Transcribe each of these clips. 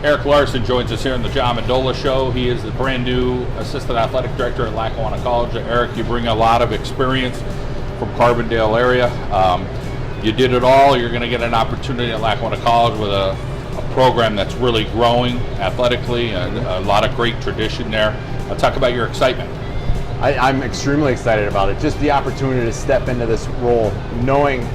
Erik Larson joins us here on the John Mendola Show. He is the brand new Assistant Athletic Director at Lackawanna College. Erik, you bring a lot of experience from Carbondale area. You did it all. You're going to get an opportunity at Lackawanna College with a program that's really growing athletically and a lot of great tradition there. Talk about your excitement. I'm extremely excited about it. Just the opportunity to step into this role, knowing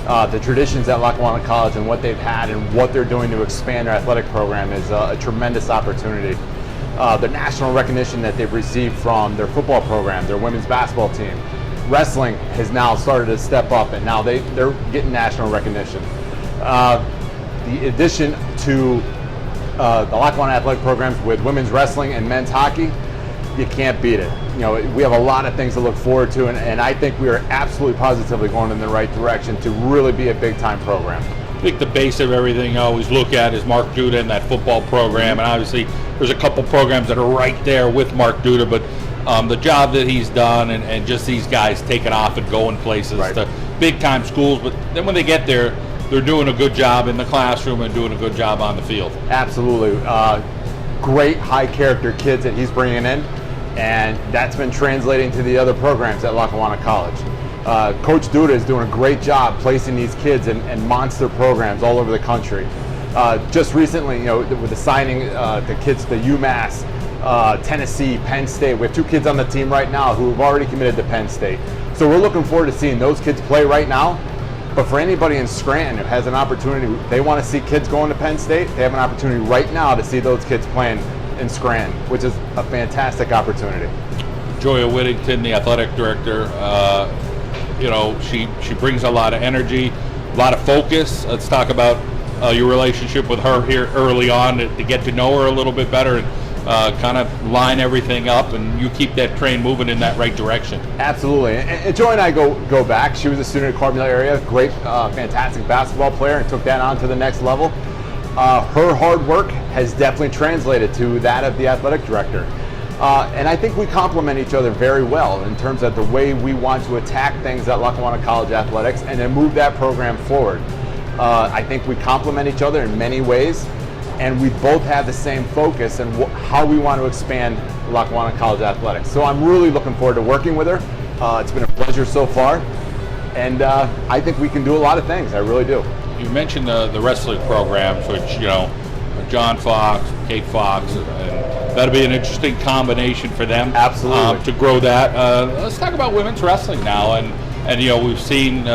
the traditions at Lackawanna College and what they've had and what they're doing to expand their athletic program is a tremendous opportunity. The national recognition that they've received from their football program, their women's basketball team, wrestling has now started to step up, and now they're getting national recognition. The addition to the Lackawanna athletic programs with women's wrestling and men's hockey, you can't beat it. You know, we have a lot of things to look forward to, and I think we are absolutely positively going in the right direction to really be a big-time program. I think the base of everything I always look at is Mark Duda and that football program, and obviously there's a couple programs that are right there with Mark Duda, but the job that he's done and just these guys taking off and going places to big-time schools, but then when they get there, they're doing a good job in the classroom and doing a good job on the field. Absolutely. Great high-character kids that he's bringing in, and that's been translating to the other programs at Lackawanna College. Coach Duda is doing a great job placing these kids in monster programs all over the country. Just recently, you know, with the signing the kids to UMass, Tennessee, Penn State. We have 2 kids on the team right now who have already committed to Penn State. So we're looking forward to seeing those kids play right now. But for anybody in Scranton who has an opportunity, they want to see kids going to Penn State, they have an opportunity right now to see those kids playing in Scranton, which is a fantastic opportunity. Joya Whittington, the athletic director, you know, she brings a lot of energy, a lot of focus. Let's talk about your relationship with her here early on to get to know her a little bit better and kind of line everything up, and you keep that train moving in that right direction. Absolutely. And Joy and I go back. She was a student at Carbondale area, great, fantastic basketball player, and took that on to the next level. Her hard work has definitely translated to that of the athletic director. And I think we complement each other very well in terms of the way we want to attack things at Lackawanna College athletics and then move that program forward. I think we complement each other in many ways, and we both have the same focus and how we want to expand Lackawanna College athletics. So I'm really looking forward to working with her. It's been a pleasure so far, and I think we can do a lot of things. I really do. You mentioned the wrestling programs, which, you know, John Fox, Kate Fox, and that'll be an interesting combination for them. Absolutely. To grow that. Let's talk about women's wrestling now, and you know, we've seen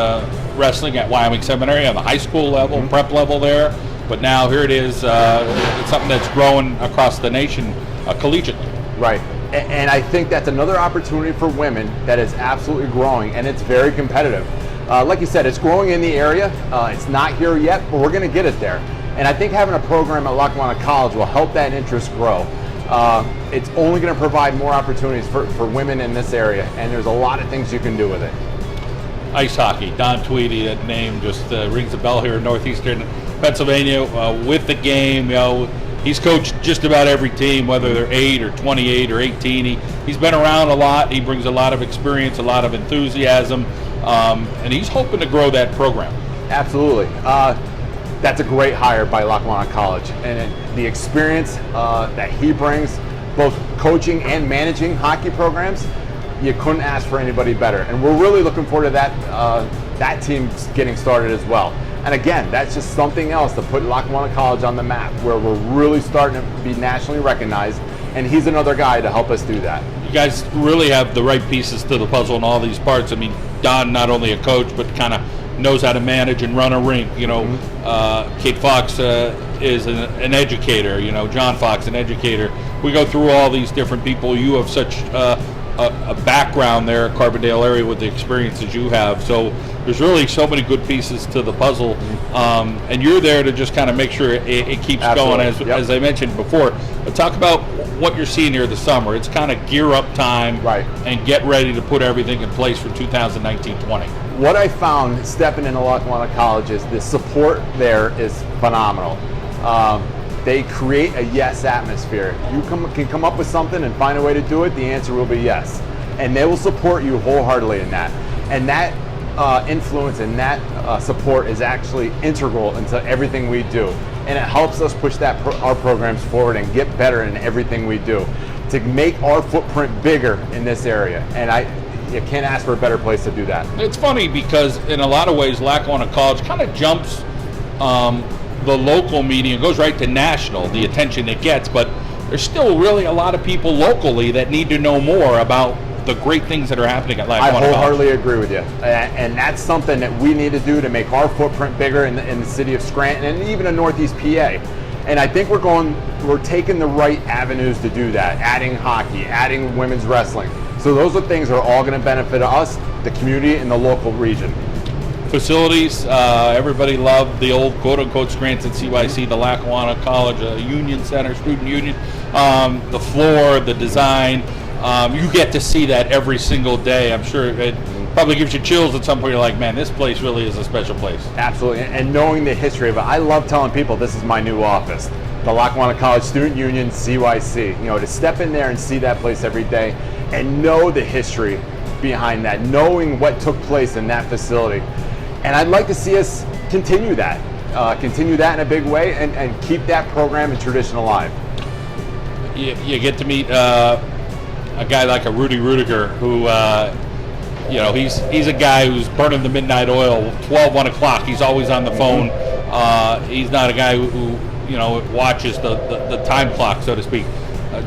wrestling at Wyoming Seminary on the high school level, prep level there, but now here it is. It's something that's growing across the nation collegiately. Right. And I think that's another opportunity for women that is absolutely growing, and it's very competitive. Like you said, it's growing in the area. It's not here yet, but we're going to get it there. And I think having a program at Lackawanna College will help that interest grow. It's only going to provide more opportunities for women in this area, and there's a lot of things you can do with it. Ice hockey, Don Tweedy, that name just rings a bell here in northeastern Pennsylvania with the game. You know, he's coached just about every team, whether they're 8 or 28 or 18. He's been around a lot. He brings a lot of experience, a lot of enthusiasm, and he's hoping to grow that program. Absolutely. That's a great hire by Lackawanna College, and the experience that he brings, both coaching and managing hockey programs, you couldn't ask for anybody better. And we're really looking forward to that team getting started as well. And again, that's just something else to put Lackawanna College on the map, where we're really starting to be nationally recognized, and he's another guy to help us do that. You guys really have the right pieces to the puzzle in all these parts. I mean, Don, not only a coach, but kind of knows how to manage and run a rink. You know, Kate Fox is an educator. You know, John Fox, an educator. We go through all these different people. You have such a background there at Carbondale area with the experiences you have. So there's really so many good pieces to the puzzle, and you're there to just kind of make sure it keeps going, as I mentioned before. But talk about what you're seeing here this summer. It's kind of gear up time, and get ready to put everything in place for 2019-20. What I found stepping into Lackawanna College is the support there is phenomenal. They create a yes atmosphere. You can come up with something and find a way to do it, the answer will be yes. And they will support you wholeheartedly in that. And that influence and that support is actually integral into everything we do. and it helps us push our programs forward and get better in everything we do to make our footprint bigger in this area. And you can't ask for a better place to do that. It's funny because in a lot of ways, Lackawanna College kind of jumps the local media and goes right to national, the attention it gets, but there's still really a lot of people locally that need to know more about the great things that are happening at Lackawanna College. I wholeheartedly agree with you, and that's something that we need to do to make our footprint bigger in the city of Scranton and even in Northeast PA. And I think we're taking the right avenues to do that, adding hockey, adding women's wrestling. So those are things that are all going to benefit us, the community, and the local region. Facilities, everybody loved the old quote-unquote Scranton CYC, the Lackawanna College Union Center, Student Union. The floor, the design, you get to see that every single day. I'm sure it probably gives you chills at some point. You're like, man, this place really is a special place. Absolutely, and knowing the history of it. I love telling people this is my new office, the Lackawanna College Student Union CYC. You know, to step in there and see that place every day and know the history behind that, knowing what took place in that facility. And I'd like to see us continue that in a big way and keep that program and tradition alive. You get to meet a guy like a Rudy Rudiger who, he's a guy who's burning the midnight oil, 1 o'clock. He's always on the phone. He's not a guy who watches the time clock, so to speak.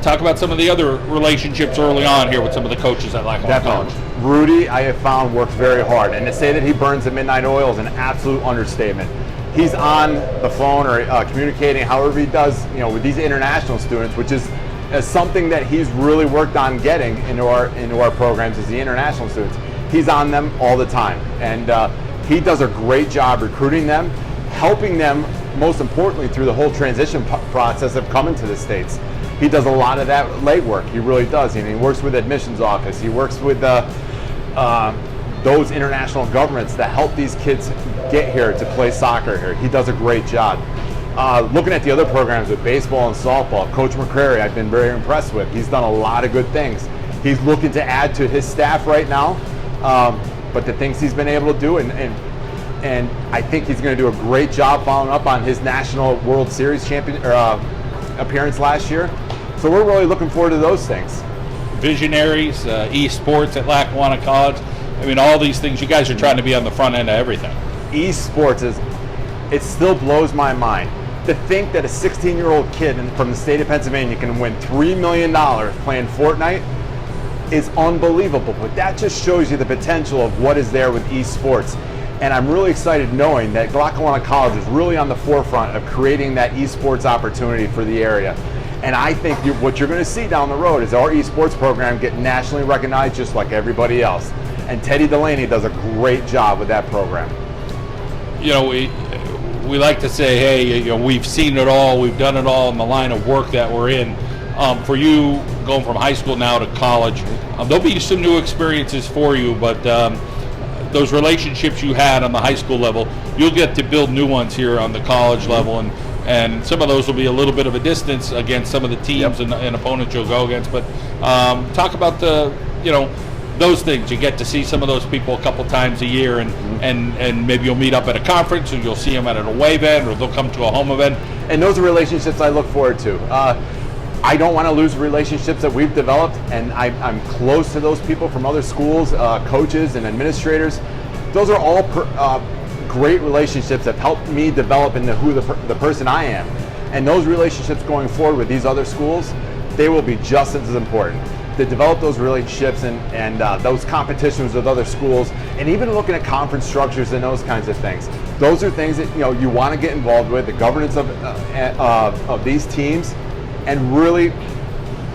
Talk about some of the other relationships early on here with some of the coaches at Lackawanna College. Rudy, I have found, works very hard, and to say that he burns the midnight oil is an absolute understatement. He's on the phone or communicating however he does, with these international students, which is something that he's really worked on getting into our programs is the international students. He's on them all the time, and he does a great job recruiting them, helping them, most importantly, through the whole transition process of coming to the States. He does a lot of that legwork. He really does. He works with the admissions office. He works with those international governments that help these kids get here to play soccer here. He does a great job. Looking at the other programs with baseball and softball, Coach McCrary, I've been very impressed with. He's done a lot of good things. He's looking to add to his staff right now, but the things he's been able to do, and I think he's going to do a great job following up on his National World Series appearance last year. So we're really looking forward to those things. Visionaries, esports at Lackawanna College. I mean, all these things, you guys are trying to be on the front end of everything. Esports it still blows my mind. To think that a 16-year-old kid from the state of Pennsylvania can win $3 million playing Fortnite is unbelievable. But that just shows you the potential of what is there with esports. And I'm really excited knowing that Lackawanna College is really on the forefront of creating that esports opportunity for the area. And I think what you're going to see down the road is our esports program get nationally recognized just like everybody else. And Teddy Delaney does a great job with that program. We like to say, hey, we've seen it all, we've done it all in the line of work that we're in. For you, going from high school now to college, there'll be some new experiences for you, but those relationships you had on the high school level, you'll get to build new ones here on the college level, and some of those will be a little bit of a distance against some of the teams and opponents you'll go against. But talk about those things. You get to see some of those people a couple times a year, and maybe you'll meet up at a conference, or you'll see them at an away event, or they'll come to a home event. And those are relationships I look forward to. I don't want to lose relationships that we've developed, and I'm close to those people from other schools, coaches and administrators. Those are all great relationships that helped me develop into who the person I am. And those relationships going forward with these other schools, they will be just as important. To develop those relationships and those competitions with other schools, and even looking at conference structures and those kinds of things. Those are things that you want to get involved with, the governance of these teams, and really,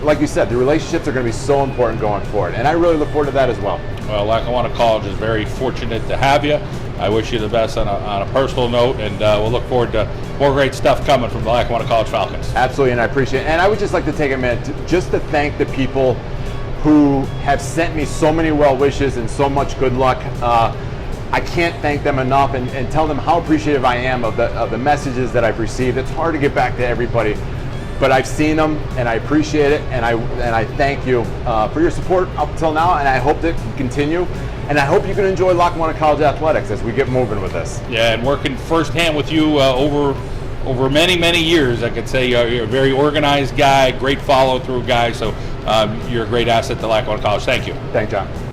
like you said, the relationships are going to be so important going forward. And I really look forward to that as well. Well, Lackawanna College is very fortunate to have you. I wish you the best on a personal note, and we'll look forward to more great stuff coming from the Lackawanna College Falcons. Absolutely, and I appreciate it. And I would just like to take a minute just to thank the people who have sent me so many well wishes and so much good luck. I can't thank them enough and tell them how appreciative I am of the messages that I've received. It's hard to get back to everybody, but I've seen them and I appreciate it, and I thank you for your support up until now, and I hope that you continue. And I hope you can enjoy Lackawanna College athletics as we get moving with this. Yeah, and working firsthand with you over over many, many years, I could say you're a very organized guy, great follow-through guy. So you're a great asset to Lackawanna College. Thank you. Thanks, John.